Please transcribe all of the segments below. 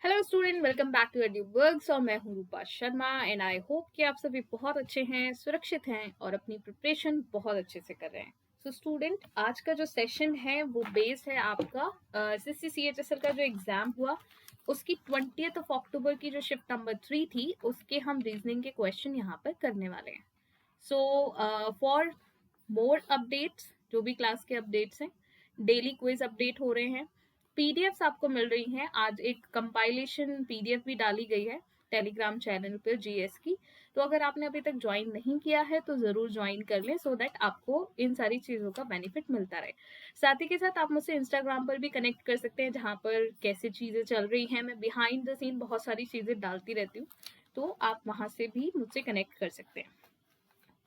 Hello student, welcome back to Edu Works. और मैं हूं Rupa Sharma and I hope कि आप सभी बहुत अच्छे हैं, सुरक्षित हैं और अपनी प्रिपरेशन बहुत अच्छे से कर रहे हैं। सो स्टूडेंट, आज का जो सेशन है वो बेस है आपका SSC-CHSL का जो एग्जाम हुआ उसकी 20th अक्टूबर की जो शिफ्ट नंबर 3 थी उसके हम रीजनिंग के क्वेश्चन यहाँ पर करने वाले हैं। सो फॉर मोर अपडेट्स, जो भी क्लास के अपडेट्स हैं, डेली क्विज अपडेट हो रहे हैं, पीडीएफ्स आपको मिल रही हैं। आज एक कंपाइलेशन पीडीएफ भी डाली गई है टेलीग्राम चैनल पर जीएस की। तो अगर आपने अभी तक ज्वाइन नहीं किया है तो जरूर ज्वाइन कर लें सो दैट आपको इन सारी चीजों का बेनिफिट मिलता रहे। साथ ही के साथ आप मुझसे इंस्टाग्राम पर भी कनेक्ट कर सकते हैं, जहां पर कैसे चीजें चल रही हैं, मैं बिहाइंड द सीन बहुत सारी चीजें डालती रहती हूँ, तो आप वहां से भी मुझसे कनेक्ट कर सकते हैं।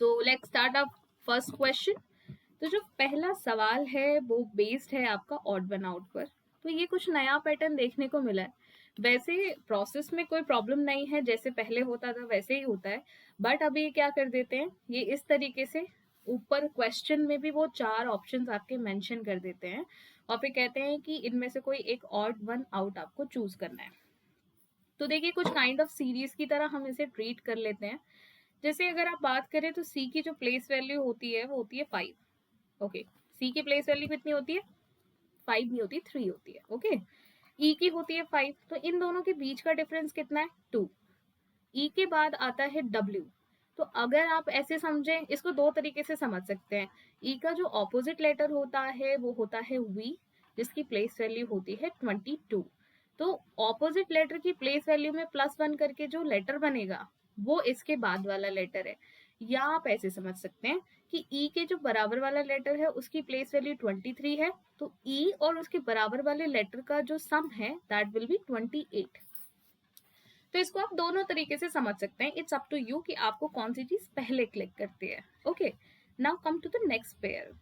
तो let's start up first question. तो जो पहला सवाल है वो बेस्ड है आपका ऑड वन आउट पर। तो ये कुछ नया पैटर्न देखने को मिला है। वैसे प्रोसेस में कोई प्रॉब्लम नहीं है, जैसे पहले होता था वैसे ही होता है, बट अभी क्या कर देते हैं, ये इस तरीके से ऊपर क्वेश्चन में भी वो 4 ऑप्शंस आपके मेंशन कर देते हैं और फिर कहते हैं कि इनमें से कोई एक ऑड वन आउट आपको चूज करना है। तो देखिए, कुछ काइंड ऑफ सीरीज की तरह हम इसे ट्रीट कर लेते हैं। जैसे अगर आप बात करें तो सी की जो प्लेस वैल्यू होती है वो होती है 5। ओके, सी की प्लेस वैल्यू कितनी होती है? 5 नहीं होती, 3 होती है। ओके, ई की होती है 5, तो इन दोनों के बीच का डिफरेंस कितना है? 2। ई के बाद आता है डब्ल्यू। तो अगर आप ऐसे समझें, इसको दो तरीके से समझ सकते हैं। ई का जो ऑपोजिट लेटर होता है वो होता है वी, जिसकी प्लेस वैल्यू होती है 22। तो ऑपोजिट लेटर की प्लेस वैल्यू में +1 करके जो लेटर बनेगा वो इसके बाद वाला लेटर है। या आप ऐसे समझ सकते हैं कि ई के जो बराबर वाला लेटर है उसकी प्लेस वैल्यू 23 है, तो ई और उसके बराबर वाले लेटर का जो सम है दैट विल बी 28। तो इसको आप दोनों तरीके से समझ सकते हैं। इट्स अप टू यू कि आपको कौन सी चीज पहले क्लिक करती है। Okay, now come to the next pair.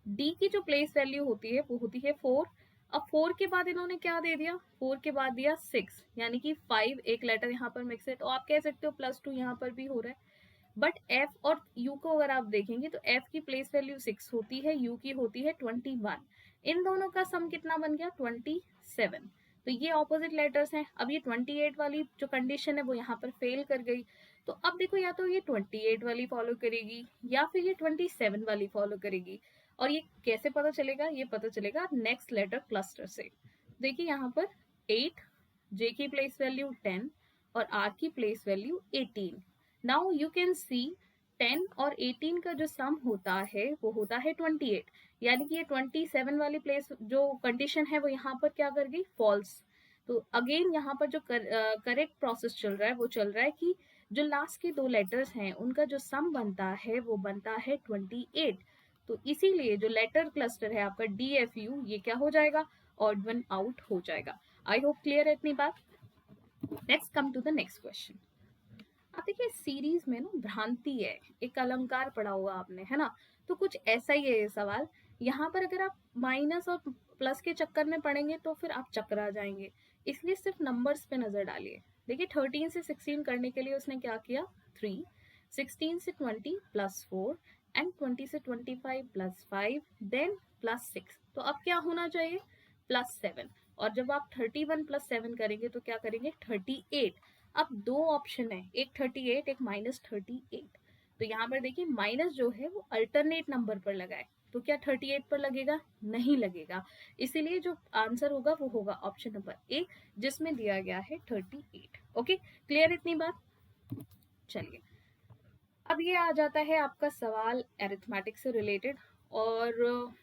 D की जो प्लेस वैल्यू होती है वो होती है 4। अब 4 के बाद इन्होंने क्या दे दिया? 4 के बाद दिया 6, यानी कि 5 एक लेटर यहाँ पर मिक्स है, तो आप कह सकते हो +2 यहाँ पर भी हो रहा है। बट एफ और यू को अगर आप देखेंगे तो एफ की प्लेस वैल्यू 6 होती है, यू की होती है 21। इन दोनों का सम कितना बन गया? 27। तो ये ऑपोजिट लेटर्स हैं। अब ये 28 वाली जो कंडीशन है वो यहाँ पर फेल कर गई। तो अब देखो, या तो ये 28 वाली फॉलो करेगी या फिर ये 27 वाली फॉलो करेगी। और ये कैसे पता चलेगा? ये पता चलेगा नेक्स्ट लेटर क्लस्टर से। देखिए यहाँ पर 8, जे की प्लेस वैल्यू 10 और आर की place value 18। Now you can see 10 और 18 का जो सम होता है वो होता है 28, यानी कि ये 27 वाली प्लेस जो कंडीशन है वो यहाँ पर क्या कर गई? फॉल्स। तो अगेन यहाँ पर जो करेक्ट प्रोसेस चल रहा है वो चल रहा है कि जो लास्ट के दो लेटर्स हैं उनका जो सम बनता है वो बनता है 28। तो इसीलिए जो लेटर क्लस्टर है आपका DFU, ये क्या हो जाएगा? ऑड वन आउट हो जाएगा। आई होप क्लियर है इतनी बात। Let's come to the next question. अब देखिए, सीरीज में ना भ्रांति है, एक अलंकार पढ़ा होगा आपने, है ना? तो कुछ ऐसा ही है ये सवाल। यहाँ पर अगर आप माइनस और प्लस के चक्कर में पढ़ेंगे तो फिर आप चकरा जाएंगे, इसलिए सिर्फ नंबर्स पे नजर डालिए। देखिए, 13 से 16 करने के लिए उसने क्या किया? 3, 16 से 20 +4 एंड 20 से 25 +5 देन +6। तो अब क्या होना चाहिए? +7। और जब आप 31 + 7 करेंगे तो क्या करेंगे? 38। अब दो ऑप्शन है, एक 38 एक -38। तो यहाँ पर देखिए, माइनस जो है वो अल्टरनेट नंबर पर लगा है, तो क्या 38 पर लगेगा? नहीं लगेगा। इसीलिए जो आंसर होगा वो होगा ऑप्शन नंबर ए, जिसमें दिया गया है 38। ओके, क्लियर इतनी बात? चलिए, अब ये आ जाता है आपका सवाल एरिथमेटिक से रिलेटेड। और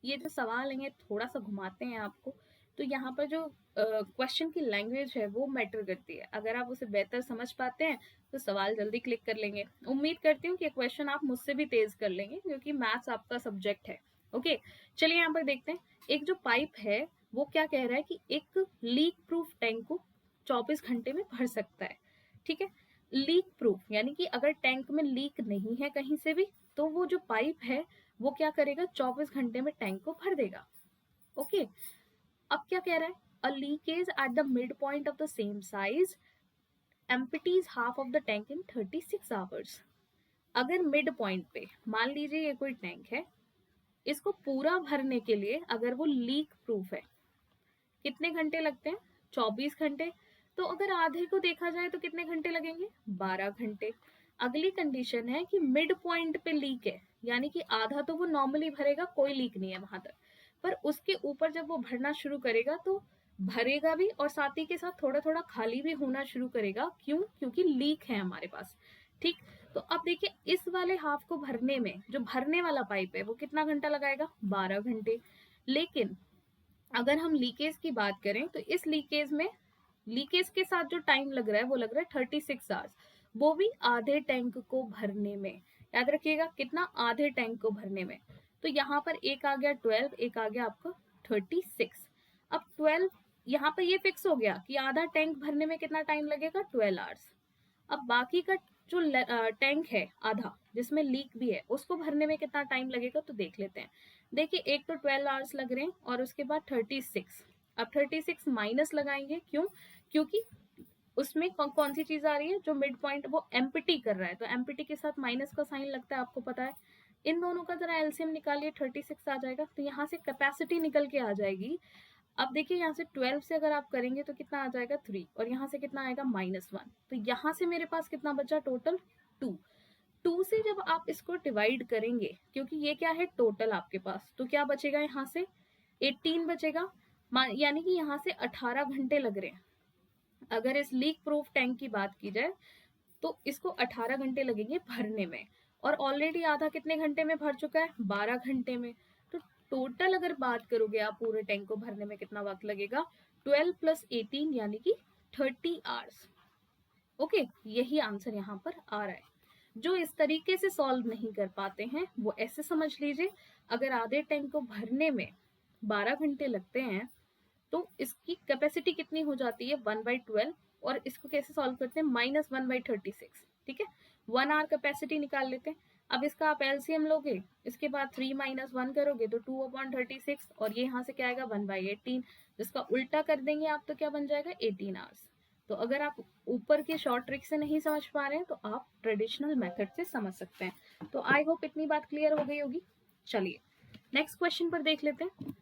ये जो सवाल है ये थोड़ा सा घुमाते हैं आपको। तो यहाँ पर जो क्वेश्चन की लैंग्वेज है वो मैटर करती है। अगर आप उसे बेहतर समझ पाते हैं तो सवाल जल्दी क्लिक कर लेंगे। उम्मीद करती हूँ कि क्वेश्चन आप मुझसे भी तेज कर लेंगे, क्योंकि मैथ्स आपका सब्जेक्ट है। ओके, चलिए यहाँ पर देखते हैं। एक जो पाइप है वो क्या कह रहा है कि एक लीक प्रूफ टैंक को 24 घंटे में भर सकता है। ठीक है, लीक प्रूफ यानी कि अगर टैंक में लीक नहीं है कहीं से भी तो वो जो पाइप है वो क्या करेगा? 24 घंटे में टैंक को भर देगा। ओके, अब क्या कह रहा है? A leakage at the mid point of the same size empties half of the tank in 36 hours. अगर मिड पॉइंट पे मान लीजिए ये कोई टैंक है, इसको पूरा भरने के लिए अगर वो लीक प्रूफ है, कितने घंटे लगते हैं? 24 घंटे। तो अगर आधे को देखा जाए तो कितने घंटे लगेंगे? 12 घंटे। अगली कंडीशन है कि मिड पॉइंट पे लीक है, यानी कि आधा तो वो नॉर्मली भरेगा, कोई लीक नहीं है वहां तक, पर उसके ऊपर जब वो भरना शुरू करेगा तो भरेगा भी और साथ ही के साथ थोड़ा थोड़ा खाली भी होना शुरू करेगा। क्यों? क्योंकि लीक है हमारे पास। ठीक, तो अब देखिए इस वाले हाफ को भरने में जो भरने वाला पाइप है वो कितना घंटा लगाएगा? 12 घंटे। लेकिन अगर हम लीकेज की बात करें तो इस लीकेज में लीकेज के साथ जो टाइम लग रहा है वो लग रहा है 36 आवर्स, वो भी आधे टैंक को भरने में। याद रखिएगा कितना? आधे टैंक को भरने में। तो यहाँ पर एक आ गया 12, एक आ गया आपका 36। अब 12 यहाँ पर ये फिक्स हो गया कि आधा टैंक भरने में कितना टाइम लगेगा? 12 आवर्स। अब बाकी का जो टैंक है आधा जिसमें लीक भी है उसको भरने में कितना टाइम लगेगा तो देख लेते हैं। देखिए एक तो 12 आवर्स लग रहे हैं और उसके बाद 36। अब 36 माइनस लगाएंगे, क्यों? क्योंकि उसमें कौन सी चीज आ रही है? जो मिड पॉइंट वो एम्प्टी कर रहा है, तो एम्प्टी के साथ माइनस का साइन लगता है, आपको पता है। इन दोनों का जरा एलसीएम निकालिए, 36 आ जाएगा। तो यहाँ से कैपेसिटी निकल के आ जाएगी। अब देखिए यहाँ से 12 से अगर आप करेंगे तो कितना आ जाएगा? 3, और यहाँ से कितना आएगा? -1। तो यहाँ से मेरे पास कितना बचा टोटल? 2। 2 से जब आप इसको डिवाइड करेंगे, क्योंकि ये क्या है? टोटल आपके पास, तो क्या बचेगा यहाँ से? 18 बचेगा। यानी कि यहाँ से 18 घंटे लग रहे हैं। अगर इस लीक प्रूफ टैंक की बात की जाए तो इसको 18 घंटे लगेंगे भरने में, और ऑलरेडी आधा कितने घंटे में भर चुका है? 12 घंटे में। तो टोटल अगर बात करोगे आप पूरे टैंक को भरने में कितना वक्त लगेगा? 12 + 18 यानी कि 30 आवर्स। ओके, यही आंसर यहाँ पर आ रहा है। जो इस तरीके से सॉल्व नहीं कर पाते हैं वो ऐसे समझ लीजिए, अगर आधे टैंक को भरने में 12 घंटे लगते हैं तो इसकी कैपेसिटी कितनी हो जाती है? 1/12। और इसको कैसे सॉल्व करते हैं? -1/36। ठीक है, 1 आवर कैपेसिटी निकाल लेते हैं। अब इसका आप एलसीएम लोगे, इसके बाद 3 - 1 करोगे तो 2/36, और ये यहाँ से क्या आएगा? 1/18। जिसका उल्टा कर देंगे आप तो क्या बन जाएगा? 18 आवर्स। तो अगर आप ऊपर के शॉर्ट ट्रिक से नहीं समझ पा रहे हैं तो आप ट्रेडिशनल मेथड से समझ सकते हैं। तो आई होप इतनी बात क्लियर हो गई होगी। चलिए नेक्स्ट क्वेश्चन पर देख लेते हैं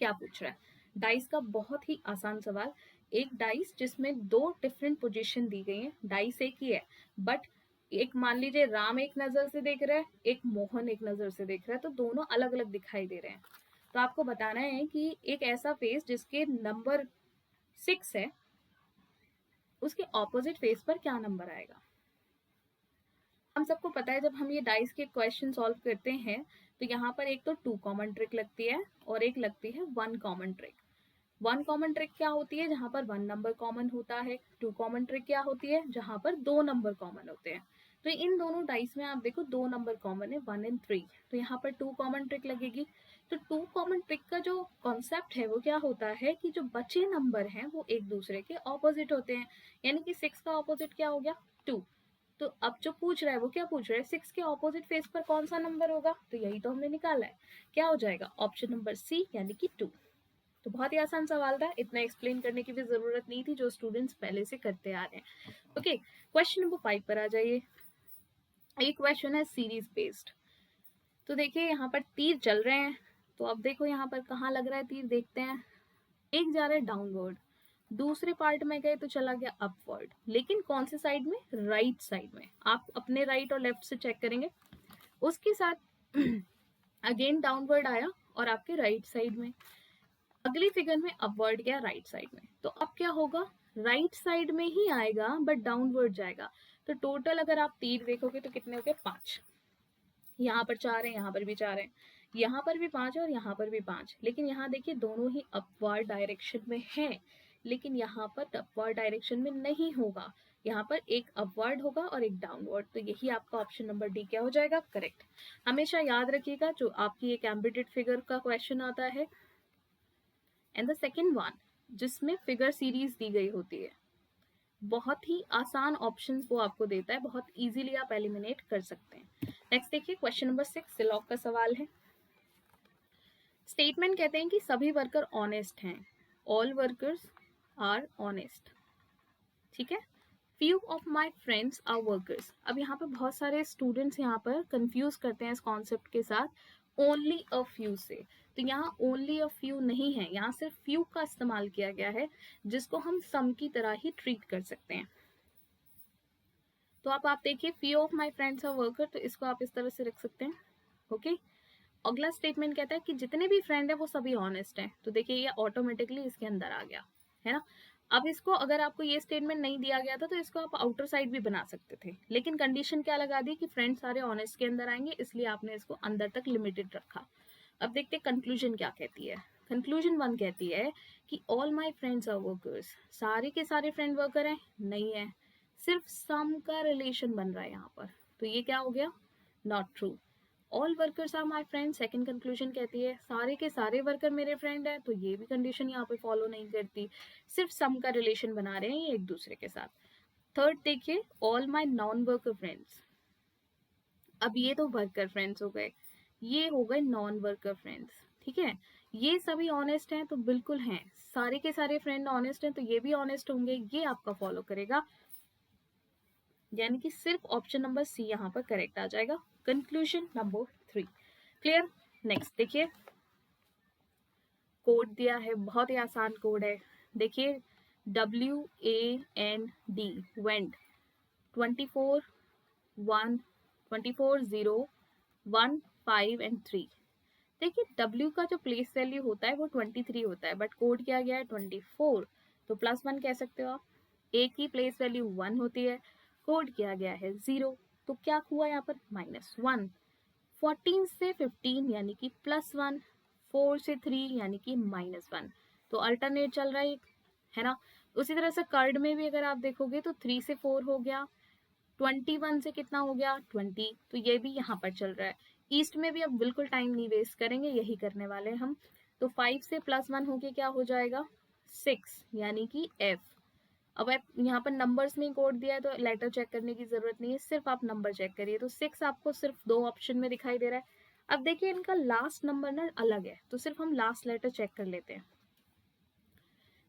क्या पूछ रहा है। डाइस का बहुत ही आसान सवाल। एक डाइस जिसमें 2 डिफरेंट पोजीशन दी गई है, डाइस एक ही है बट एक मान लीजिए राम एक नजर से देख रहा है, एक मोहन एक नजर से देख रहा है, तो दोनों अलग अलग दिखाई दे रहे हैं। तो आपको बताना है कि एक ऐसा फेस जिसके नंबर 6 है उसके ऑपोजिट फेस पर क्या नंबर आएगा। हम सबको पता है जब हम ये डाइस के क्वेश्चन सॉल्व करते हैं तो यहाँ पर एक तो 2 कॉमन ट्रिक लगती है और एक लगती है 1 कॉमन ट्रिक। 1 कॉमन ट्रिक क्या होती है? जहां पर 1 नंबर कॉमन होता है। 2 कॉमन ट्रिक क्या होती है? जहां पर 2 नंबर कॉमन होते हैं। तो इन दोनों डाइस में आप देखो 2 नंबर कॉमन है, 1 और 3, तो यहाँ पर 2 कॉमन ट्रिक लगेगी। तो 2 कॉमन ट्रिक का जो कॉन्सेप्ट है वो क्या होता है कि जो बचे नंबर हैं वो एक दूसरे के ऑपोजिट होते हैं। यानी कि 6 का ऑपोजिट क्या हो गया? 2। तो अब जो पूछ रहा है वो क्या पूछ रहा है? 6 के ऑपोजिट फेस पर कौन सा नंबर होगा? तो यही तो हमने निकाला है। क्या हो जाएगा? ऑप्शन नंबर सी, यानी कि 2। तो बहुत ही आसान सवाल था, इतना एक्सप्लेन करने की भी जरूरत नहीं थी, जो स्टूडेंट्स पहले से करते आ रहे हैं। ओके, क्वेश्चन नंबर 5 पर आ जाइए। एक क्वेश्चन है सीरीज बेस्ड। तो देखिए यहाँ पर तीर चल रहे हैं, तो अब देखो यहाँ पर कहाँ लग रहा है तीर, देखते हैं। एक जा रहा है डाउनवर्ड, दूसरे पार्ट में गए तो चला गया अपवर्ड, लेकिन कौन से साइड में? राइट साइड में। आप अपने राइट और लेफ्ट से चेक करेंगे। उसके साथ अगेन डाउनवर्ड आया और आपके राइट साइड में। अगली फिगर में अपवर्ड गया राइट साइड में, तो अब क्या होगा? राइट साइड में ही आएगा बट डाउनवर्ड जाएगा। तो टोटल अगर आप तीर देखोगे तो कितने हो गए? 5। यहाँ पर 4 है, यहाँ पर भी 4 है, यहाँ पर भी 5 है और यहाँ पर भी 5। लेकिन यहाँ देखिए दोनों ही अपवर्ड डायरेक्शन में है, लेकिन यहाँ पर अपवर्ड डायरेक्शन में नहीं होगा। यहाँ पर एक अपवर्ड होगा और एक डाउनवर्ड। तो यही आपका ऑप्शन नंबर डी क्या हो जाएगा? करेक्ट। हमेशा याद रखिएगा जो आपकी एक एम्बिडेड फिगर का क्वेश्चन आता है एंड द सेकेंड वन जिसमें फिगर सीरीज दी गई होती है, बहुत ही आसान ऑप्शंस वो आपको देता है, बहुत इजीली आप एलिमिनेट कर सकते हैं। नेक्स्ट देखिए क्वेश्चन नंबर 6 सिलॉग का सवाल है। स्टेटमेंट कहते हैं कि सभी वर्कर ऑनेस्ट हैं, ऑल वर्कर्स आर ऑनेस्ट। ठीक है, few of my friends are workers. अब यहाँ पे बहुत सारे स्टूडेंट्स यहाँ पर कंफ्यूज करते हैं इस कॉन्सेप्ट के साथ ओनली अ फ्यू से। तो यहाँ ओनली अ फ्यू नहीं है, यहाँ सिर्फ फ्यू का इस्तेमाल किया गया है जिसको हम सम की तरह ही ट्रीट कर सकते हैं। तो आप देखिए few of my friends are worker, तो इसको आप इस तरह से रख सकते हैं। ओके, अगला स्टेटमेंट कहता है कि जितने भी फ्रेंड है वो सभी ऑनेस्ट हैं, तो देखिए ये ऑटोमेटिकली इसके अंदर आ गया है ना। अब इसको अगर आपको ये स्टेटमेंट नहीं दिया गया था तो इसको आप आउटर साइड भी बना सकते थे, लेकिन कंडीशन क्या लगा दी कि फ्रेंड सारे ऑनेस्ट के अंदर आएंगे, इसलिए आपने इसको अंदर तक लिमिटेड रखा। अब देखते कंक्लूजन क्या कहती है। कंक्लूजन 1 कहती है कि all my friends are workers, सारे के सारे फ्रेंड वर्कर हैं, नहीं है, सिर्फ सम का रिलेशन बन रहा है यहाँ पर, तो ये क्या हो गया, not true. All workers are my friend, second conclusion कहती है सारे के सारे वर्कर मेरे फ्रेंड हैं, तो ये भी कंडीशन यहाँ पे फॉलो नहीं करती, सिर्फ सम का रिलेशन बना रहे हैं ये एक दूसरे के साथ। थर्ड देखिए, all my non worker friends, अब ये तो वर्कर फ्रेंड्स हो गए, ये हो गए नॉन वर्कर फ्रेंड्स, ठीक है। ये सभी ऑनेस्ट हैं तो बिल्कुल हैं, सारे के सारे फ्रेंड ऑनेस्ट हैं तो ये भी ऑनेस्ट होंगे, ये आपका फॉलो करेगा, यानी कि सिर्फ ऑप्शन नंबर सी यहाँ पर करेक्ट आ जाएगा। Conclusion number 3 clear. नेक्स्ट देखिए, कोड दिया है, बहुत ही आसान कोड है, देखिए WAND वेंड 24 1 24 0 1 5 एंड 3। देखिए W का जो प्लेस वैल्यू होता है वो 23 होता है, बट कोड किया गया है 24, तो +1 कह सकते हो आप। A की प्लेस वैल्यू 1 होती है, कोड किया गया है 0, तो क्या हुआ यहाँ पर -1। 14 से 15 यानी कि +1, 4 से 3 यानी कि -1, तो अल्टरनेट चल रहा है ना। उसी तरह से कर्ड में भी अगर आप देखोगे तो 3 से 4 हो गया, 21 से कितना हो गया 20, तो ये भी यहाँ पर चल रहा है। ईस्ट में भी अब बिल्कुल टाइम नहीं वेस्ट करेंगे, यही करने वाले हैं हम। तो 5 से +1 होके क्या हो जाएगा 6, यानी कि F। अब आप यहाँ पर नंबर्स में कोड दिया है तो लेटर चेक करने की जरूरत नहीं है, सिर्फ आप नंबर चेक करिए, तो 6 आपको सिर्फ 2 ऑप्शन में दिखाई दे रहा है। अब देखिए इनका लास्ट नंबर ना अलग है, तो सिर्फ हम लास्ट लेटर चेक कर लेते हैं।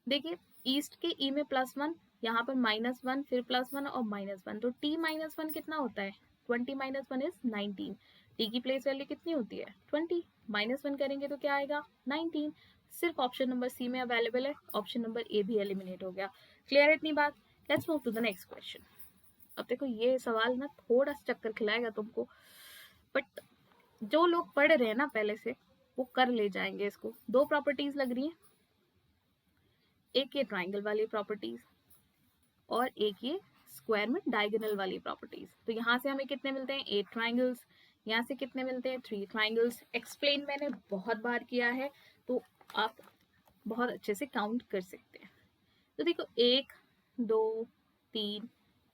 देखिए ईस्ट के ई में +1, यहाँ पर -1, फिर +1 और -1, तो t -1 कितना होता है 20 - 1 इज 19। t की प्लेस वैल्यू कितनी होती है 20, -1 करेंगे तो क्या आएगा 19। सिर्फ ऑप्शन नंबर सी में अवेलेबल है, ऑप्शन नंबर ए भी एलिमिनेट हो गया। क्लियर है इतनी बात। Let's move to the next question. अब देखो ये सवाल ना थोड़ा सा चक्कर खिलाएगा तुमको, बट जो लोग पढ़ रहे हैं ना पहले से वो कर ले जाएंगे इसको। दो प्रॉपर्टीज लग रही है, एक ये ट्राइंगल वाली प्रॉपर्टीज और एक ये स्क्वायर में डायगोनल वाली प्रॉपर्टीज। तो यहाँ से हमें कितने मिलते हैं 8 ट्राइंगल्स, यहाँ से कितने मिलते हैं 3 ट्राइंगल्स। एक्सप्लेन मैंने बहुत बार किया है तो आप बहुत अच्छे से काउंट कर सकते हैं। तो देखो 1 2 3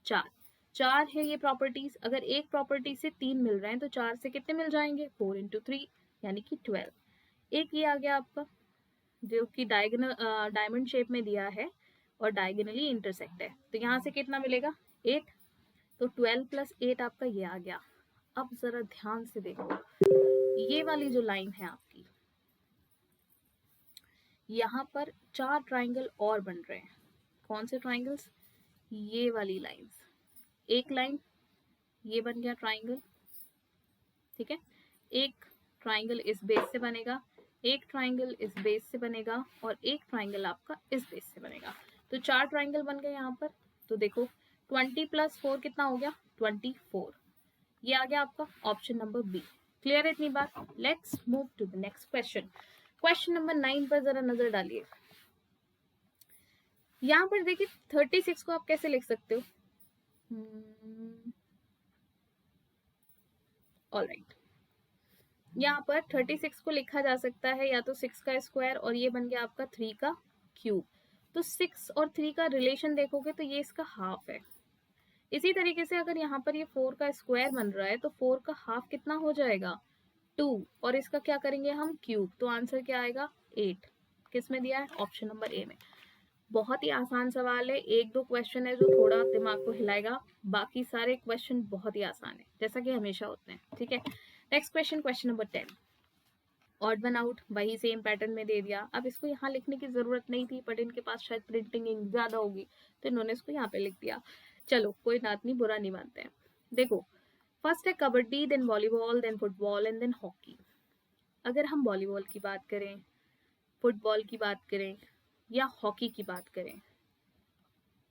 4, 4 है ये प्रॉपर्टीज। अगर एक प्रॉपर्टी से 3 मिल रहे हैं तो 4 से कितने मिल जाएंगे 4 × 3 यानी कि 12। एक ये आ गया आपका जो कि डायगोनल डायमंड शेप में दिया है और डायगोनली इंटरसेक्ट है, तो यहाँ से कितना मिलेगा 8, तो 12 + 8 आपका ये आ गया। अब जरा ध्यान से देखो, ये वाली जो लाइन है आपकी, यहाँ पर 4 ट्राइंगल और बन रहे हैं। कौन से ट्राइंगल्स, ये वाली लाइंस। एक लाइन ये बन गया ट्राइंगल, ठीक है। एक ट्राइंगल इस बेस से बनेगा, एक ट्राइंगल इस बेस से बनेगा और एक ट्राइंगल आपका इस बेस से बनेगा। तो 4 ट्राइंगल बन गए यहाँ पर। तो देखो 20 + 4 कितना हो गया 24, ये आ गया आपका ऑप्शन नंबर बी। क्लियर है इतनी बात। Let's move to the next question. Question number 9 पर जरा नजर डालिए। यहाँ पर देखिए 36 को आप कैसे लिख सकते हो, ऑलराइट। यहाँ पर 36 को लिखा जा सकता है या तो 6 का स्क्वायर और ये बन गया आपका 3 का क्यूब। तो 6 और 3 का रिलेशन देखोगे तो ये इसका हाफ है। इसी तरीके से अगर यहाँ पर ये 4 का स्क्वायर बन रहा है तो 4 का हाफ कितना हो जाएगा 2, और इसका क्या करेंगे हम क्यूब, तो आंसर क्या आएगा 8। किस में दिया है ऑप्शन नंबर ए में। बहुत ही आसान सवाल है, एक दो क्वेश्चन है जो थोड़ा दिमाग को हिलाएगा, बाकी सारे क्वेश्चन बहुत ही आसान है जैसा कि हमेशा होते हैं, ठीक है। Next question, question number 10। Odd one out वही सेम पैटर्न में दे दिया। अब इसको यहाँ लिखने की जरूरत नहीं थी, बट इनके पास शायद प्रिंटिंग इंक ज्यादा होगी तो इन्होंने इसको यहाँ पे लिख दिया। चलो कोई बात नहीं, बुरा नहीं मानते हैं। देखो फर्स्ट है kabaddi, then volleyball, then football and then hockey. अगर हम वॉलीबॉल की बात करें, फुटबॉल की बात करें या हॉकी की बात करें,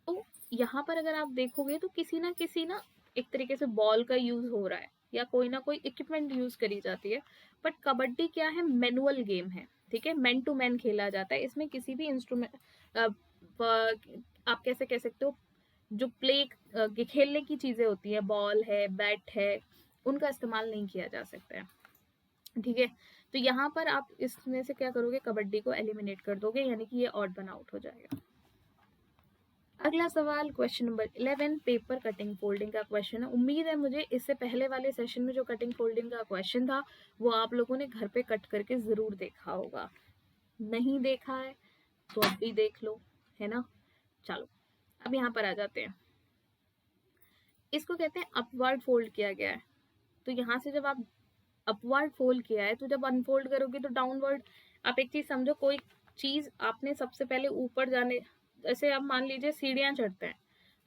तो यहाँ पर अगर आप देखोगे तो किसी ना एक तरीके से बॉल का यूज हो रहा है या कोई ना कोई इक्विपमेंट यूज करी जाती है। बट कबड्डी क्या है, मैनुअल गेम है, ठीक है, मैन टू मैन खेला जाता है। इसमें किसी भी इंस्ट्रूमेंट आप कैसे कह सकते हो, जो प्ले खेलने की चीजें होती है, बॉल है, बैट है, उनका इस्तेमाल नहीं किया जा सकता है, ठीक है। तो यहाँ पर आप इसमें से क्या करोगे, कबड्डी को एलिमिनेट कर दोगे, यानी कि ये ऑड वन आउट हो जाएगा। अगला सवाल question number 11, paper cutting folding का क्वेश्चन है। उम्मीद है मुझे इससे पहले वाले सेशन में जो कटिंग फोल्डिंग का क्वेश्चन था वो आप लोगों ने घर पे कट करके जरूर देखा होगा। नहीं देखा है तो अब भी देख लो, है ना। चलो अब यहाँ पर आ जाते हैं। इसको कहते हैं अपवर्ड फोल्ड किया गया है। तो यहाँ से जब आप अपवर्ड फोल्ड किया है तो जब अनफोल्ड करोगे तो डाउनवर्ड। आप एक चीज समझो, कोई चीज आपने सबसे पहले ऊपर जाने, जैसे आप मान लीजिए सीढ़ियां चढ़ते हैं,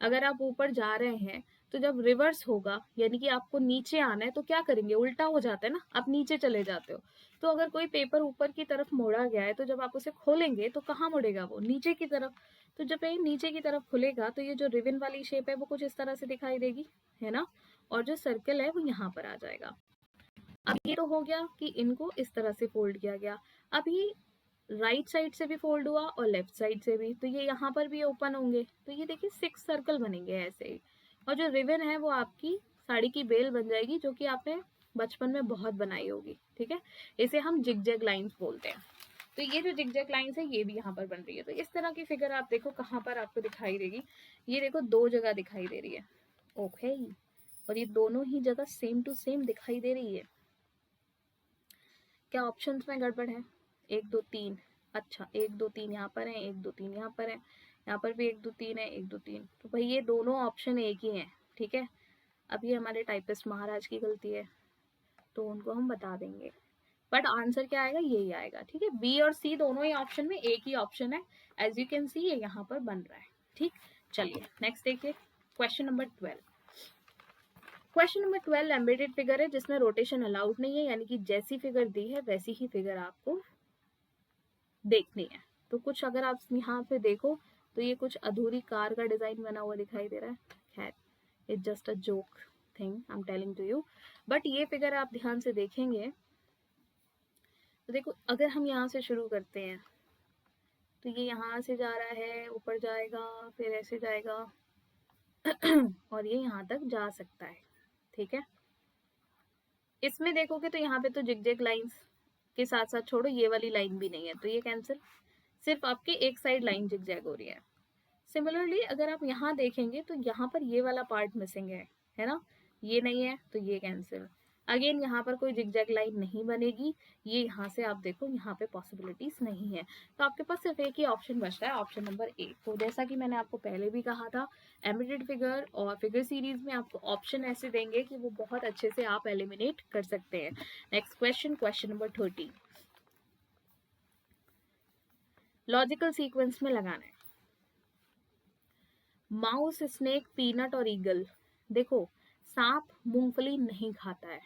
अगर आप ऊपर जा रहे हैं तो जब रिवर्स होगा यानी कि आपको नीचे आना है तो क्या करेंगे, उल्टा हो जाता है ना, आप नीचे चले जाते हो। तो अगर कोई पेपर ऊपर की तरफ मोड़ा गया है तो जब आप उसे खोलेंगे तो कहाँ मुड़ेगा, वो नीचे की तरफ। तो जब ये नीचे की तरफ खुलेगा तो ये जो रिबन वाली शेप है वो कुछ इस तरह से दिखाई देगी, है ना, और जो सर्कल है वो यहाँ पर आ जाएगा। अब ये तो हो गया कि इनको इस तरह से फोल्ड किया गया। अब ये राइट साइड से भी फोल्ड हुआ और लेफ्ट साइड से भी, तो ये यहाँ पर भी ओपन होंगे, तो ये देखिए 6 सर्कल बनेंगे ऐसे ही। और जो रिबन है वो आपकी साड़ी की बेल बन जाएगी, जो कि आपने बचपन में बहुत बनाई होगी, ठीक है। इसे हम जिगजैग लाइंस बोलते हैं। तो ये जो जिगजैग लाइंस है ये भी यहाँ पर बन रही है। तो इस तरह की फिगर आप देखो कहाँ पर आपको दिखाई देगी, ये देखो 2 जगह दिखाई दे रही है, ओके। और ये दोनों ही जगह सेम टू सेम दिखाई दे रही है। क्या ऑप्शंस में गड़बड़ है, 1 2 3, अच्छा 1 2 3 यहाँ पर है, 1 2 3 यहाँ पर है, यहाँ पर भी 1 2 3 है, 1 2 3, तो भाई ये दोनों ऑप्शन एक ही हैं, ठीक है। अब ये हमारे टाइपिस्ट महाराज की गलती है तो उनको हम बता देंगे, बट आंसर क्या आएगा, यही आएगा, ठीक है। बी और सी दोनों ही ऑप्शन में एक ही ऑप्शन है, एज यू कैन सी ये यहाँ पर बन रहा है, ठीक। चलिए नेक्स्ट देखिए question number 12। Question number 12 embedded figure है जिसमें रोटेशन अलाउड नहीं है, यानी कि जैसी फिगर दी है वैसी ही फिगर आपको देखनी है। तो कुछ अगर आप यहाँ पे देखो तो ये कुछ अधूरी कार का डिजाइन बना हुआ दिखाई दे रहा है, खैर it's just a joke thing I am telling to you. But ये फिगर आप ध्यान से देखेंगे तो देखो, अगर हम यहाँ से शुरू करते हैं तो ये यहाँ से जा रहा है, ऊपर जाएगा, फिर ऐसे जाएगा और ये यहाँ तक जा सकता है, ठीक है। इसमें देखोगे तो यहाँ पे तो जिगजैग लाइंस के साथ साथ छोड़ो ये वाली लाइन भी नहीं है, तो ये कैंसिल, सिर्फ आपके एक साइड लाइन जिगजैग हो रही है। सिमिलरली अगर आप यहाँ देखेंगे तो यहाँ पर ये वाला पार्ट मिसिंग है ना, ये नहीं है तो ये कैंसिल। अगेन यहाँ पर कोई जिगजैग लाइन नहीं बनेगी, ये यहाँ से आप देखो यहाँ पे पॉसिबिलिटीज नहीं है, तो आपके पास सिर्फ एक ही ऑप्शन बचता है, ऑप्शन नंबर ए। तो जैसा कि मैंने आपको पहले भी कहा था, एम्बेडेड फिगर और फिगर सीरीज में आपको ऑप्शन ऐसे देंगे कि वो बहुत अच्छे से आप एलिमिनेट कर सकते हैं। Next question, question number 13, logical sequence में लगाना है। माउस, स्नेक, पीनट और ईगल। देखो सांप मूंगफली नहीं खाता है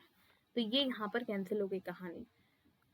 तो ये यहाँ पर कैंसिल हो गई कहानी।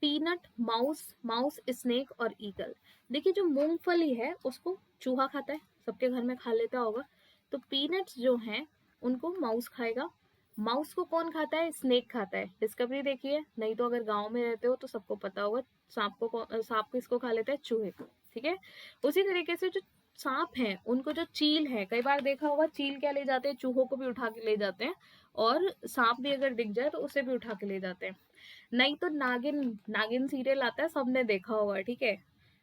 पीनट, माउस, माउस, स्नेक और ईगल। देखिए जो मूंगफली है उसको चूहा खाता है, सबके घर में खा लेता होगा, तो पीनट्स जो हैं उनको माउस खाएगा। माउस को कौन खाता है, स्नेक खाता है, डिस्कवरी देखिए, नहीं तो अगर गांव में रहते हो तो सबको पता होगा सांप को किसको खा लेता है, चूहे को, ठीक है। उसी तरीके से जो सांप हैं उनको जो चील है, कई बार देखा होगा चील क्या ले जाते हैं, चूहों को भी उठा के ले जाते हैं, और सांप भी अगर दिख जाए तो उसे भी उठा के ले जाते हैं। नहीं तो नागिन, नागिन सीरियल आता है, सबने देखा होगा, ठीक है।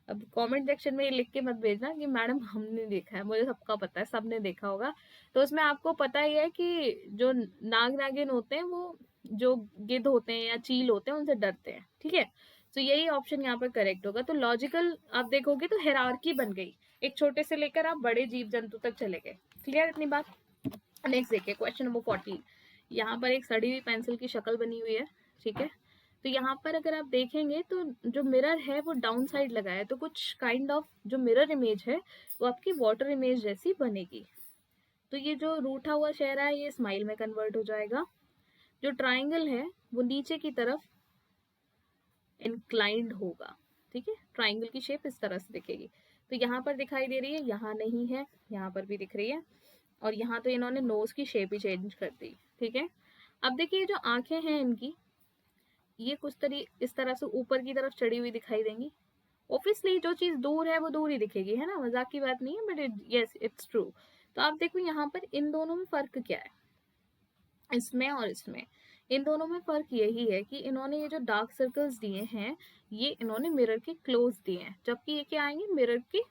अब कमेंट सेक्शन में ये लिख के मत भेजना कि मैडम हमने देखा है, मुझे सबका पता है, सबने देखा होगा। तो उसमें आपको पता ही है कि जो नाग नागिन होते हैं वो जो गिद्ध होते हैं या चील होते हैं उनसे डरते हैं, ठीक है। तो यही ऑप्शन यहाँ पर करेक्ट होगा। तो लॉजिकल आप देखोगे तो हायरार्की बन गई, एक छोटे से लेकर आप बड़े जीव जंतु तक चले गए। क्लियर इतनी बात। नेक्स्ट देखिए क्वेश्चन नंबर 14। यहाँ पर एक सड़ी हुई पेंसिल की शक्ल बनी हुई है, ठीक है। तो यहाँ पर अगर आप देखेंगे तो जो मिरर है वो डाउन साइड लगा है, तो कुछ काइंड ऑफ जो मिरर इमेज है वो आपकी वाटर इमेज जैसी बनेगी। तो ये जो रूठा हुआ चेहरा है ये स्माइल में कन्वर्ट हो जाएगा। जो ट्राइंगल है वो नीचे की तरफ इंक्लाइंड होगा, ठीक है। ट्राइंगल की शेप इस तरह से दिखेगी। तो यहाँ पर दिखाई दे रही है, यहाँ नहीं है, यहाँ पर भी दिख रही है, और यहाँ तो इन्होंने नोज की शेप ही चेंज कर दी, ठीक है। अब देखिए जो आंखें हैं इनकी, ये कुछ इस तरह से ऊपर की तरफ चढ़ी हुई दिखाई देंगी। ऑब्वियसली जो चीज दूर है वो दूर ही दिखेगी, है ना, मजाक की बात नहीं है, बट यस इट्स ट्रू। तो आप देखो यहाँ पर इन दोनों में फर्क क्या है, इसमें और इसमें। इन दोनों में फर्क यही है कि इन्होंने ये जो डार्क सर्कल्स दिए हैं, ये इन्होंने मिरर के क्लोज दिए हैं, जबकि ये क्या आएंगे, मिरर के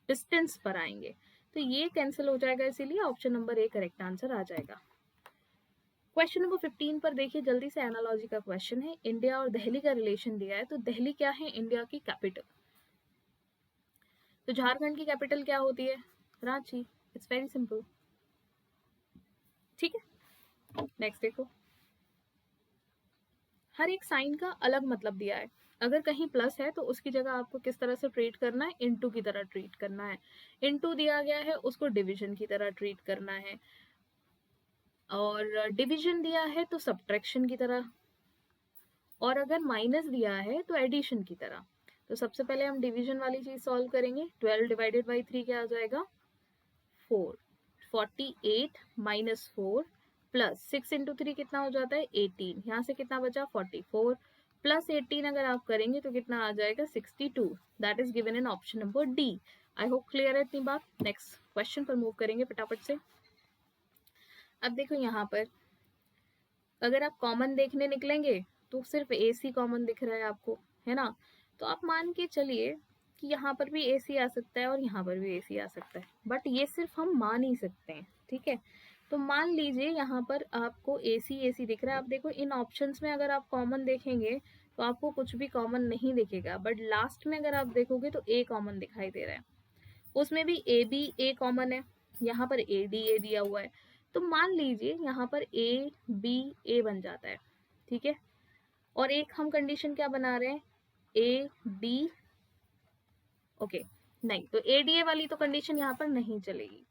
डिस्टेंस पर आएंगे। तो ये कैंसिल हो जाएगा, इसीलिए option number A correct answer आ जाएगा। क्वेश्चन नंबर 15 पर देखिए, जल्दी से एनालॉजी का क्वेश्चन है। इंडिया और दिल्ली का रिलेशन दिया है, तो दिल्ली क्या है, इंडिया की कैपिटल। तो झारखंड की कैपिटल क्या होती है, रांची। इट्स वेरी सिंपल, ठीक है। नेक्स्ट देखो, हर एक साइन का अलग मतलब दिया है। अगर कहीं प्लस है तो उसकी जगह आपको किस तरह से ट्रीट करना है, इनटू की तरह ट्रीट करना है। इनटू दिया गया है, उसको डिवीजन की तरह ट्रीट करना है, और डिवीजन दिया है तो सब्ट्रैक्शन की तरह, और अगर माइनस दिया है तो एडिशन की तरह। तो सबसे पहले हम डिवीजन वाली चीज सॉल्व करेंगे। 12 डिवाइडेड बाई 3 क्या आ जाएगा, 4। 48 माइनस 4 प्लस 6 इंटू 3 कितना हो जाता है, 18। यहाँ से कितना बचा, 44 प्लस 18 अगर आप करेंगे तो कितना आ जाएगा, 62। That is given in option number D. I hope clear है इतनी बात। नेक्स्ट क्वेश्चन पर मूव करेंगे फटाफट से। अब देखो यहाँ पर अगर आप कॉमन देखने निकलेंगे तो सिर्फ AC कॉमन दिख रहा है आपको, है ना। तो आप मान के चलिए कि यहाँ पर भी AC आ सकता है और यहाँ पर भी AC आ सकता है, बट ये सिर्फ हम मान ही सकते हैं, ठीक है। तो मान लीजिए यहाँ पर आपको AC दिख रहा है। आप देखो इन ऑप्शंस में अगर आप कॉमन देखेंगे तो आपको कुछ भी कॉमन नहीं दिखेगा, बट लास्ट में अगर आप देखोगे तो A कॉमन दिखाई दे रहा है। उसमें भी A कॉमन है, यहाँ पर ADA दिया हुआ है। तो मान लीजिए यहाँ पर A बन जाता है, ठीक है। और एक हम कंडीशन क्या बना रहे हैं, AD, ओके नहीं, तो ADA वाली तो कंडीशन यहाँ पर नहीं चलेगी।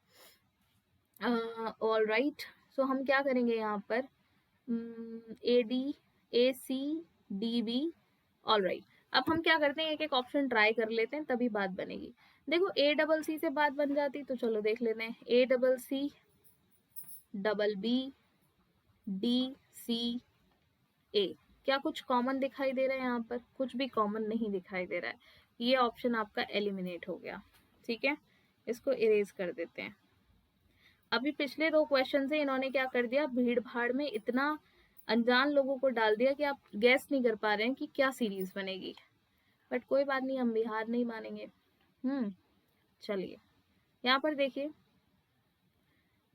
ऑल राइट, सो हम क्या करेंगे यहाँ पर, AD AC DB। All right, अब हम क्या करते हैं, एक एक ऑप्शन ट्राई कर लेते हैं, तभी बात बनेगी। देखो ACC से बात बन जाती, तो चलो देख लेते हैं। ACC BBDCA, क्या कुछ कॉमन दिखाई दे रहा है, यहाँ पर कुछ भी कॉमन नहीं दिखाई दे रहा है। ये ऑप्शन आपका एलिमिनेट हो गया, ठीक है। इसको इरेज कर देते हैं। अभी पिछले 2 क्वेश्चन से इन्होंने क्या कर दिया, भीड़ भाड़ में इतना अनजान लोगों को डाल दिया कि आप गैस नहीं कर पा रहे हैं कि क्या सीरीज बनेगी। बट कोई बात नहीं, हम बिहार नहीं मानेंगे। चलिए यहाँ पर देखिए,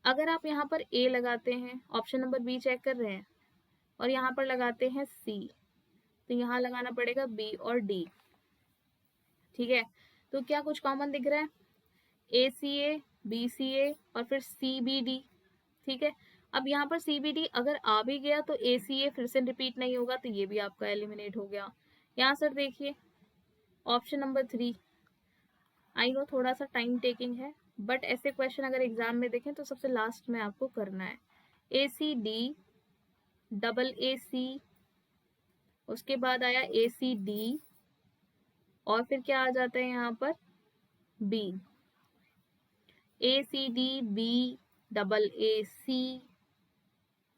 अगर आप यहाँ पर A लगाते हैं, ऑप्शन नंबर B चेक कर रहे हैं, और यहाँ पर लगाते हैं C, तो यहाँ लगाना पड़ेगा B और D, ठीक है। तो क्या कुछ कॉमन दिख रहा है, ACA BCA और फिर CBD, ठीक है। अब यहाँ पर CBD अगर आ भी गया तो ACA फिर से रिपीट नहीं होगा, तो ये भी आपका एलिमिनेट हो गया। यहाँ सर देखिए ऑप्शन नंबर 3, आई नो थोड़ा सा टाइम टेकिंग है, बट ऐसे क्वेश्चन अगर एग्जाम में देखें तो सबसे लास्ट में आपको करना है। ACD AC, उसके बाद आया ACD, और फिर क्या आ जाता है यहाँ पर B, ACD BAAC।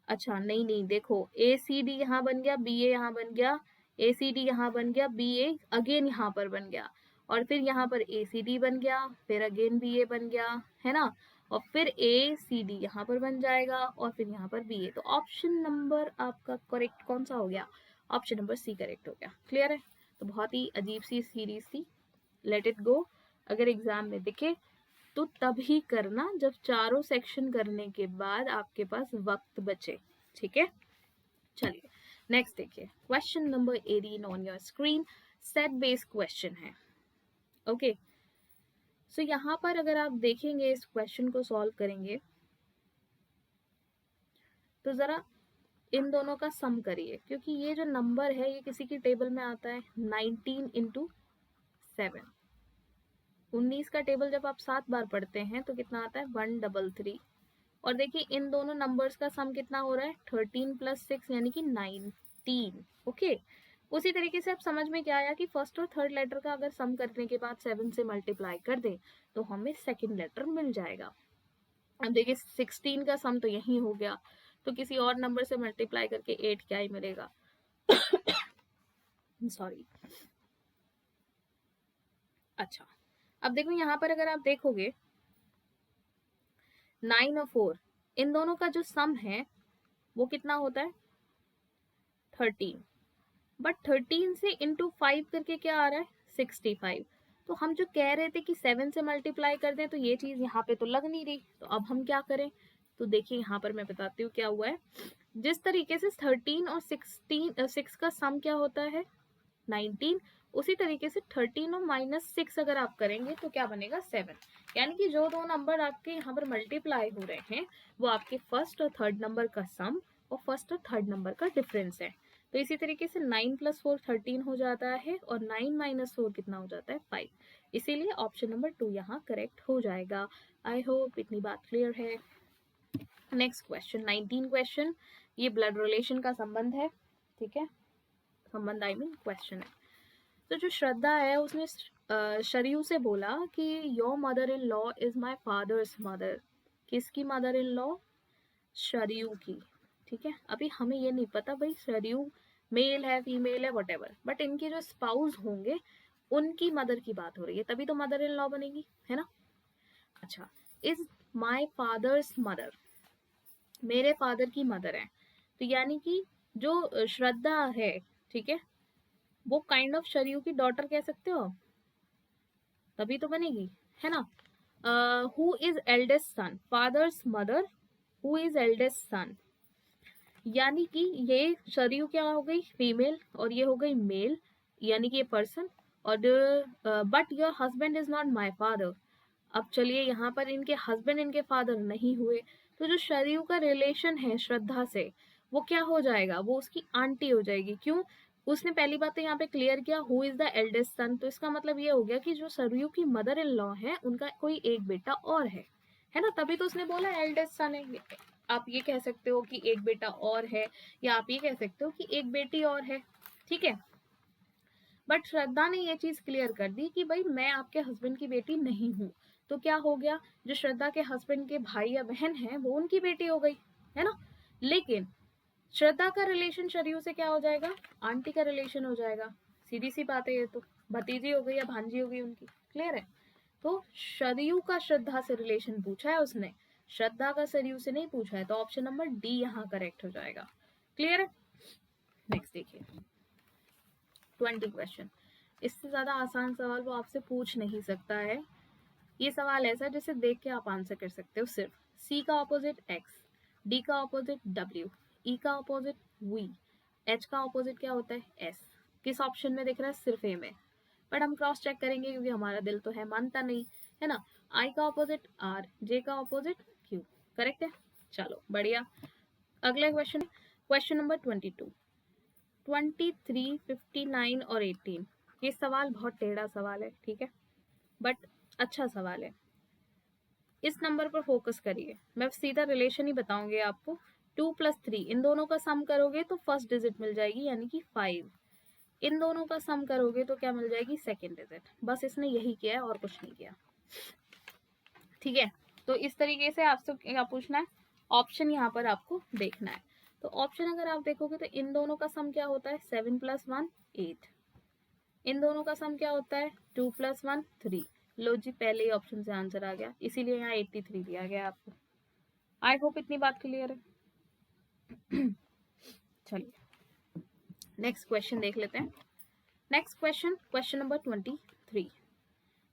अच्छा नहीं नहीं, देखो ACD यहाँ बन गया, BA यहाँ बन गया, ACD यहाँ बन गया, BA अगेन यहाँ पर बन गया, और फिर यहाँ पर ACD बन गया, फिर अगेन BA बन गया, है ना। और फिर ACD यहाँ पर बन जाएगा, और फिर यहाँ पर BA। तो ऑप्शन नंबर आपका करेक्ट कौन सा हो गया, ऑप्शन नंबर C करेक्ट हो गया। क्लियर है। तो बहुत ही अजीब सी सीरीज थी, लेट इट गो। अगर एग्जाम में दिखे तो तभी करना जब चारों सेक्शन करने के बाद आपके पास वक्त बचे, ठीक है। चलिए नेक्स्ट देखिए, question number 18 on your screen, set based question है, ओके। सो यहाँ पर अगर आप देखेंगे, इस क्वेश्चन को सॉल्व करेंगे तो जरा इन दोनों का सम करिए, क्योंकि ये जो नंबर है ये किसी की टेबल में आता है 19 इंटू 7। 19 का टेबल जब आप 7 बार पढ़ते हैं तो कितना आता है, 133। और देखिए इन दोनों नंबर्स का सम कितना हो रहा है, 13 प्लस 6 यानी कि 19, ओके। उसी तरीके से अब समझ में क्या आया कि फर्स्ट और थर्ड लेटर का अगर सम करने के बाद 7 से मल्टीप्लाई कर दें तो हमें सेकंड लेटर मिल जाएगा। अब देखिए 16 का सम तो यही हो गया, तो किसी और नंबर से मल्टीप्लाई करके 8 क्या ही मिलेगा। सॉरी। अच्छा, अब देखो यहाँ पर अगर आप देखोगे 9 और 4 इन दोनों का जो सम है वो कितना होता है 13, बट 13 से इंटू 5 करके क्या आ रहा है 65। तो हम जो कह रहे थे कि 7 से मल्टीप्लाई कर दें तो ये चीज यहाँ पे तो लग नहीं रही, तो अब हम क्या करें। तो देखिए यहाँ पर मैं बताती हूँ क्या हुआ है। जिस तरीके से 13 और 6 का सम क्या होता है 19, उसी तरीके से 13 और -6 अगर आप करेंगे तो क्या बनेगा 7। यानी कि जो दो नंबर आपके यहाँ पर मल्टीप्लाई हो रहे हैं वो आपके फर्स्ट और थर्ड नंबर का सम और फर्स्ट और थर्ड नंबर का डिफरेंस है। तो इसी तरीके से 9 + 4 13 हो जाता है और 9 - 4 कितना हो जाता है 5। इसीलिए ऑप्शन नंबर 2 यहाँ करेक्ट हो जाएगा। आई होप इतनी बात क्लियर है। नेक्स्ट क्वेश्चन 19 क्वेश्चन, ये ब्लड रिलेशन का संबंध है, ठीक है, संबंध आई मीन क्वेश्चन है। तो जो श्रद्धा है उसने शरयू से बोला कि your mother in law is my father's mother. किसकी मदर इन लॉ, शरयू की, ठीक है। अभी हमें ये नहीं पता भाई शरयू मेल है फीमेल है वटेवर, बट इनके जो स्पाउस होंगे उनकी मदर की बात हो रही है, तभी तो मदर इन लॉ बनेगी, है ना। अच्छा, इज माई फादर्स मदर, मेरे फादर की मदर है, तो यानी कि जो श्रद्धा है, ठीक है, वो काइंड ऑफ शरयू की डॉटर कह सकते हो, तभी तो बनेगी, है ना। Who is eldest son, father's mother, who is eldest son, यानी कि ये शरयू क्या हो गई फीमेल और ये हो गई मेल, यानी कि ये पर्सन, और but your husband is not my father. अब चलिए यहाँ पर इनके हस्बैंड इनके फादर नहीं हुए, तो जो शरयू का रिलेशन है श्रद्धा से वो क्या हो जाएगा, वो उसकी आंटी हो जाएगी। क्यों, उसने पहली बात तो यहाँ पे क्लियर किया who is the eldest son, तो इसका मतलब ये हो गया कि जो शरयू की मदर इन लॉ है उनका कोई एक बेटा और है ना, तभी तो उसने बोला एल्डेस्ट सन है। आप ये कह सकते हो कि एक बेटा और है, या आप ये कह सकते हो कि एक बेटी और है, ठीक है। बट श्रद्धा ने ये चीज क्लियर कर दी कि भाई मैं आपके हस्बैंड की बेटी नहीं हूँ, तो क्या हो गया, जो श्रद्धा के हस्बैंड के भाई या बहन है वो उनकी बेटी हो गई, है ना। लेकिन श्रद्धा का रिलेशन शरयू से क्या हो जाएगा, आंटी का रिलेशन हो जाएगा। सीधी सी बात है, ये तो भतीजी हो गई या भांजी हो गई उनकी, क्लियर है। तो शरयू का श्रद्धा से रिलेशन पूछा है उसने, श्रद्धा का सरयू से नहीं पूछा है, तो ऑप्शन नंबर डी यहाँ करेक्ट हो जाएगा। क्लियर है। नेक्स्ट देखिए 20 क्वेश्चन, इससे ज्यादा आसान सवाल वो आपसे पूछ नहीं सकता है। ये सवाल ऐसा है जिसे देख के आप आंसर कर सकते हो सिर्फ। सी का ऑपोजिट एक्स, डी का ऑपोजिट डब्ल्यू, ई का ऑपोजिट वी, एच का ऑपोजिट क्या होता है एस। किस ऑप्शन में दिख रहा है, सिर्फ ए में, बट हम क्रॉस चेक करेंगे क्योंकि हमारा दिल तो है मानता नहीं, है ना। आई का ऑपोजिट आर, जे का ऑपोजिट क्यू, करेक्ट है। चलो बढ़िया। अगला क्वेश्चन, क्वेश्चन नंबर 22, 23, 59 और 18। ये सवाल बहुत टेढ़ा सवाल है, ठीक है, बट अच्छा सवाल है। इस नंबर पर फोकस करिए, मैं सीधा रिलेशन ही बताऊंगी आपको। 2 + 3 इन दोनों का सम करोगे तो फर्स्ट डिजिट मिल जाएगी यानी कि 5, इन दोनों का सम करोगे तो क्या मिल जाएगी सेकेंड डिजिट। बस इसने यही किया है और कुछ नहीं किया, ठीक है। तो इस तरीके से आपसे क्या पूछना है, ऑप्शन यहाँ पर आपको देखना है। तो ऑप्शन अगर आप देखोगे तो इन दोनों का सम क्या होता है 7 + 1 8, इन दोनों का सम क्या होता है 2 + 1 3। लो जी, पहले ही ऑप्शन से आंसर आ गया, इसीलिए यहाँ 83 दिया गया आपको। आई होप इतनी बात क्लियर है। चलिए नेक्स्ट क्वेश्चन देख लेते हैं। Next question, question number 23।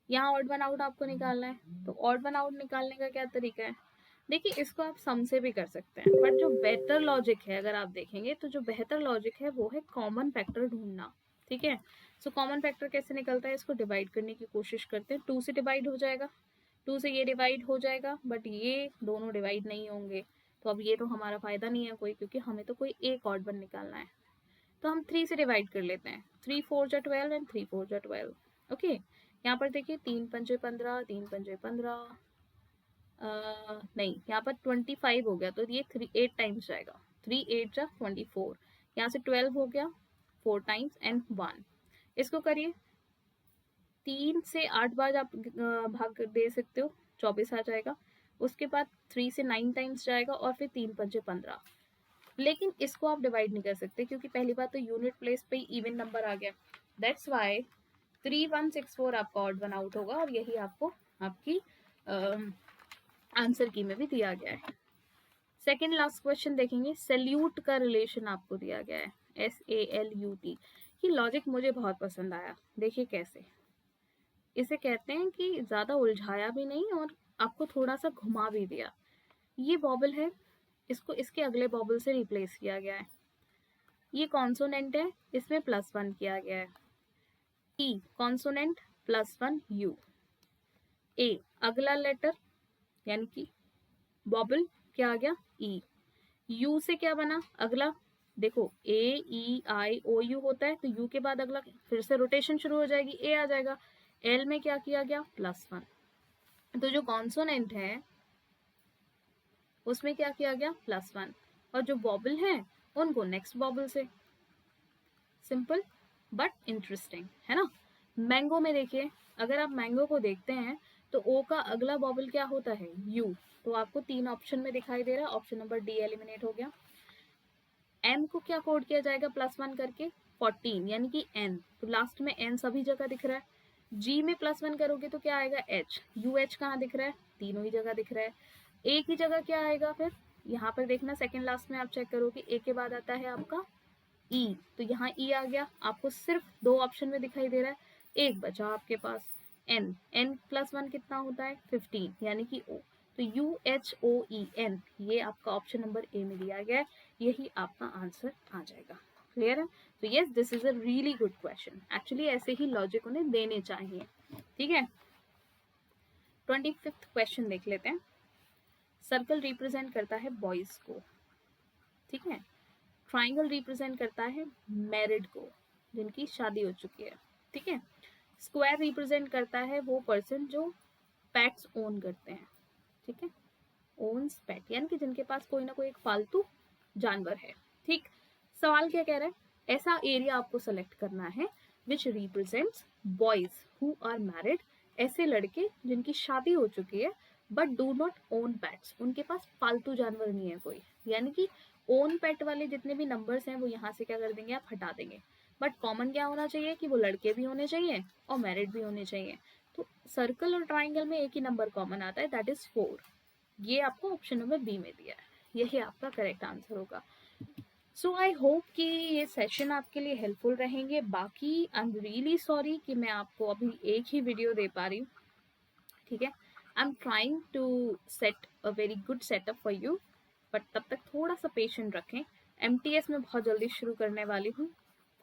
यहाँ ऑड वन आउट आपको निकालना है, तो ऑड वन आउट निकालने का क्या तरीका है, देखिए इसको आप सम से भी कर सकते हैं, बट जो बेहतर लॉजिक है अगर आप देखेंगे तो जो बेहतर लॉजिक है वो है कॉमन फैक्टर ढूंढना, ठीक है। सो कॉमन फैक्टर कैसे निकलता है, इसको डिवाइड करने की कोशिश करते हैं। 2 से डिवाइड हो जाएगा, 2 से ये डिवाइड हो जाएगा, बट ये दोनों डिवाइड नहीं होंगे, तो अब ये तो हमारा फायदा नहीं है कोई, क्योंकि हमें तो कोई एक ऑड वन निकालना है। तो हम 3 से डिवाइड कर लेते हैं, 3 4 जा 12 एंड 3 4 जा 12। ओके, यहाँ पर देखिए 3 पंजे 15, 3 पंजे 15, नहीं यहाँ पर 25 हो गया, तो ये 8 टाइम्स जाएगा, 3 8 जा 24, यहाँ से 12 हो गया, 4 टाइम्स एंड 1। इसको करिए, 3 से 8 बार आप भाग दे सकते हो, 24 आ जाएगा। उसके बाद 3 से 9 टाइम्स जाएगा और फिर 3 पंजे 15। लेकिन इसको आप डिवाइड नहीं कर सकते क्योंकि पहली बात तो यूनिट प्लेस पे इवन नंबर आ गया। दैट्स वाई 3164 आपका ऑड वन आउट होगा और यही आपको आपकी आंसर की में भी दिया गया है। सेकेंड लास्ट क्वेश्चन देखेंगे। सैल्यूट का रिलेशन आपको दिया गया है, SALUT। ये लॉजिक मुझे बहुत पसंद आया। देखिए कैसे इसे कहते हैं कि ज्यादा उलझाया भी नहीं और आपको थोड़ा सा घुमा भी दिया। ये बॉबल है, इसको इसके अगले बॉबल से रिप्लेस किया गया है। ये कॉन्सोनेंट है, इसमें +1 किया गया है। E consonant +1 U। A अगला लेटर यानी कि बॉबल क्या आ गया E। U से क्या बना अगला, देखो AEIOU होता है तो U के बाद अगला फिर से रोटेशन शुरू हो जाएगी, A आ जाएगा। L में क्या किया गया +1। तो जो कॉन्सोनेंट है उसमें क्या किया गया +1 और जो बॉबल है उनको नेक्स्ट बॉबल से। सिंपल बट इंटरेस्टिंग है ना। मैंगो में देखिए, अगर आप मैंगो को देखते हैं तो ओ का अगला बॉबल क्या होता है यू। तो आपको 3 ऑप्शन में दिखाई दे रहा है, ऑप्शन नंबर डी एलिमिनेट हो गया। एम को क्या कोड किया जाएगा +1 करके 14 यानी कि एन, तो लास्ट में एन सभी जगह दिख रहा है। जी में +1 करोगे तो क्या आएगा एच। यू एच कहाँ दिख रहा है, तीनों ही जगह दिख रहा है। ए की जगह क्या आएगा फिर, यहाँ पर देखना सेकेंड लास्ट में आप चेक करोगे ए के बाद आता है आपका ई, तो यहाँ ई आ गया। आपको सिर्फ 2 ऑप्शन में दिखाई दे रहा है, एक बचा आपके पास एन। एन +1 कितना होता है 15 यानी कि ओ। तो UHOEN ये आपका ऑप्शन नंबर ए में दिया गया है, यही आपका आंसर आ जाएगा। क्लियर है। तो yes this is a really good question. Actually ऐसे ही लॉजिक उन्हें देने चाहिए। ठीक है, 25th क्वेश्चन देख लेते हैं। सर्कल रिप्रेजेंट करता है बॉयज को, ठीक है। ट्राइंगल रिप्रेजेंट करता है मैरिड को, जिनकी शादी हो चुकी है, ठीक है। स्क्वायर रिप्रेजेंट करता है वो पर्सन जो पेट्स ओन करते हैं, ठीक है। ओन्स पेट यानी कि जिनके पास कोई ना कोई एक पालतू जानवर है, ठीक। सवाल क्या कह रहा है, ऐसा एरिया आपको सेलेक्ट करना है which represents boys who are married, ऐसे लड़के जिनकी शादी हो चुकी है but do not own pets, उनके पास पालतू जानवर नहीं है कोई। यानी कि ओन पेट वाले जितने भी नंबर्स हैं वो यहाँ से क्या कर देंगे आप हटा देंगे। बट कॉमन क्या होना चाहिए कि वो लड़के भी होने चाहिए और मैरिड भी होने चाहिए। तो सर्कल और ट्राइंगल में एक ही नंबर कॉमन आता है, दैट इज 4। ये आपको ऑप्शन नंबर बी में दिया है, यही आपका करेक्ट आंसर होगा। सो आई होप कि ये सेशन आपके लिए हेल्पफुल रहेंगे। बाकी आई एम रियली सॉरी कि मैं आपको अभी एक ही वीडियो दे पा रही हूँ, ठीक है। I am trying to set a very good setup for you, but तब तक थोड़ा सा पेशेंट रखें। MTS में बहुत जल्दी शुरू करने वाली हूँ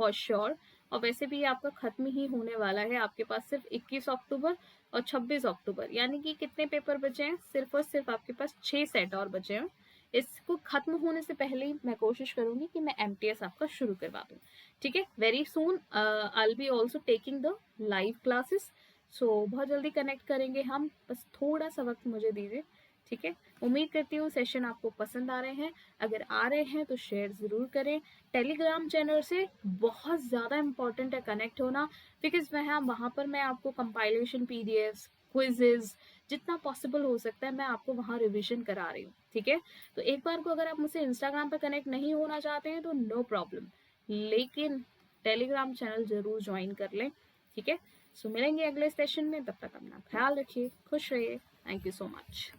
फॉर श्योर। और वैसे भी आपका खत्म ही होने वाला है, आपके पास सिर्फ 21 अक्टूबर और 26 अक्टूबर यानी कि कितने पेपर बचे हैं, सिर्फ और सिर्फ आपके पास 6 सेट और बचे हैं। इसको खत्म होने से पहले ही मैं कोशिश करूंगी कि मैं MTS आपका शुरू करवा दूं, ठीक है। Very soon I will be also taking the live classes. So बहुत जल्दी कनेक्ट करेंगे हम, बस थोड़ा सा वक्त मुझे दीजिए, ठीक है। उम्मीद करती हूँ सेशन आपको पसंद आ रहे हैं। अगर आ रहे हैं तो शेयर ज़रूर करें। टेलीग्राम चैनल से बहुत ज़्यादा इंपॉर्टेंट है कनेक्ट होना, बिकॉज वहाँ पर मैं आपको कंपाइलेशन PDFs क्विजेज जितना पॉसिबल हो सकता है मैं आपको वहाँ रिविजन करा रही हूँ, ठीक है। तो एक बार को अगर आप मुझसे इंस्टाग्राम पर कनेक्ट नहीं होना चाहते हैं तो नो प्रॉब्लम, लेकिन टेलीग्राम चैनल ज़रूर ज्वाइन कर लें, ठीक है। सो मिलेंगे अगले सेशन में, तब तक अपना ख्याल रखिए, खुश रहिए। Thank you so much.